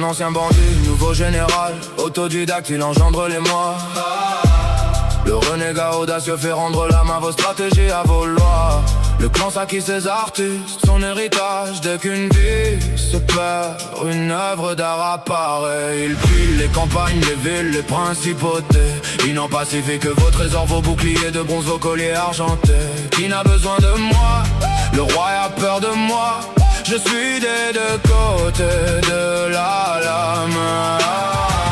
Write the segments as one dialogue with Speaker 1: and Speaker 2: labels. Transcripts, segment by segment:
Speaker 1: ancien bandit, nouveau général. Autodidacte, il engendre les mois. Le renégat audacieux fait rendre la main vos stratégies à vos lois. Le clan s'acquit ses artistes, son héritage. Dès qu'une vie se perd, une œuvre d'art apparaît. Il pille les campagnes, les villes, les principautés. Il n'en pacifie que vos trésors, vos boucliers de bronze, vos colliers argentés. Qui n'a besoin de moi? Le roi a peur de moi. Je suis des deux côtés de la lame.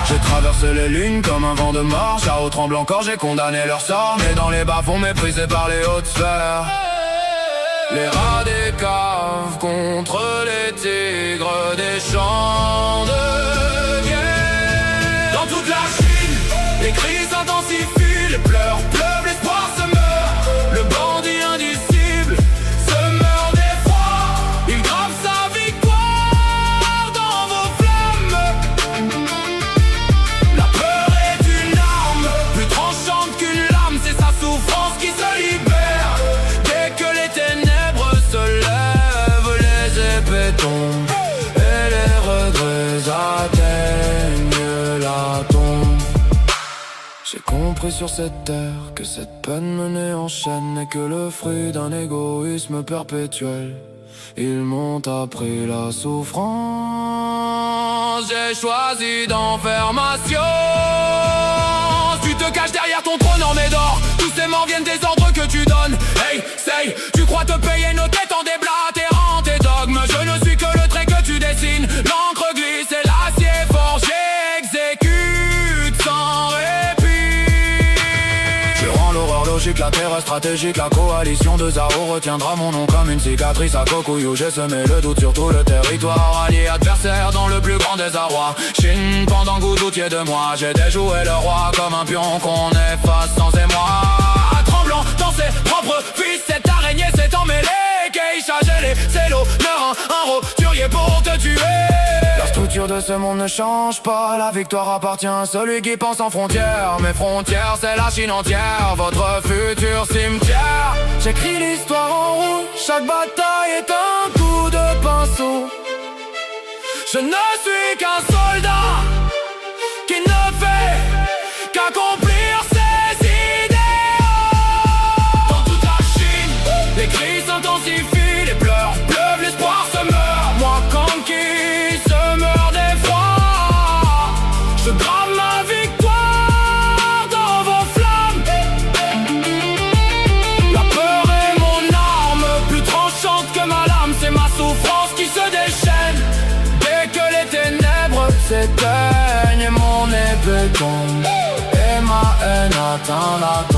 Speaker 1: J'ai traversé les lignes comme un vent de marche. À haut tremblant encore j'ai condamné leur sort. Mais dans les bas-fonds méprisés par les hautes sphères. Les rats des caves contre les tigres des champs de guerre. Dans toute la Chine, les cris s'intensifient. Les pleurs pleuvent, l'espoir se meurt. Le bandit indicible se meurt d'effroi. Il grave sa victoire dans vos flammes. La peur est une arme plus tranchante qu'une lame. C'est sa souffrance qui se libère. Dès que les ténèbres se lèvent, les épées tombent et les regrets atteignent la tombe. J'ai compris sur cette terre que cette peine menée en chaîne n'est que le fruit d'un égoïsme perpétuel. Ils m'ont appris la souffrance. J'ai choisi d'en faire ma science. Tu te caches derrière ton trône en médor. Tous ces morts viennent des ordres que tu donnes. Hey, say, tu crois te payer nos têtes en déblatérant tes dogmes. Je ne suis que le trait que tu dessines. L'encre glisse et l'acier forgé exécute sans répit. Je rends l'horreur logique, la terre est stratégique. La coalition de Zao retiendra mon nom comme une cicatrice à Kokuyu. J'ai semé le doute sur tout le territoire. Allié adversaire dans le plus grand désarroi. Chine pendant que vous doutiez de moi. J'ai déjoué le roi comme un pion qu'on efface sans émoi. Tremblant dans ses propres fils, cette araignée s'est emmêlée. Geisha gelé, c'est l'honneur, un roturier pour te tuer. La structure de ce monde ne change pas. La victoire appartient à celui qui pense en frontières. Mes frontières, c'est la Chine entière. Votre futur cimetière. J'écris l'histoire en rouge. Chaque bataille est un coup de pinceau. Je ne suis qu'un soldat qui ne fait qu'accomplir ses idéaux. Dans toute la Chine, les cris s'intensifient. Les pleurs pleuvent, l'espoir se meurt. Moi, conquis, se meurt d'effroi. Je grave ma victoire dans vos flammes. La peur est mon arme, plus tranchante que ma lame. C'est ma souffrance qui se déchaîne. Dès que les ténèbres s'éteignent, mon épée tombe et ma haine atteint la tombe.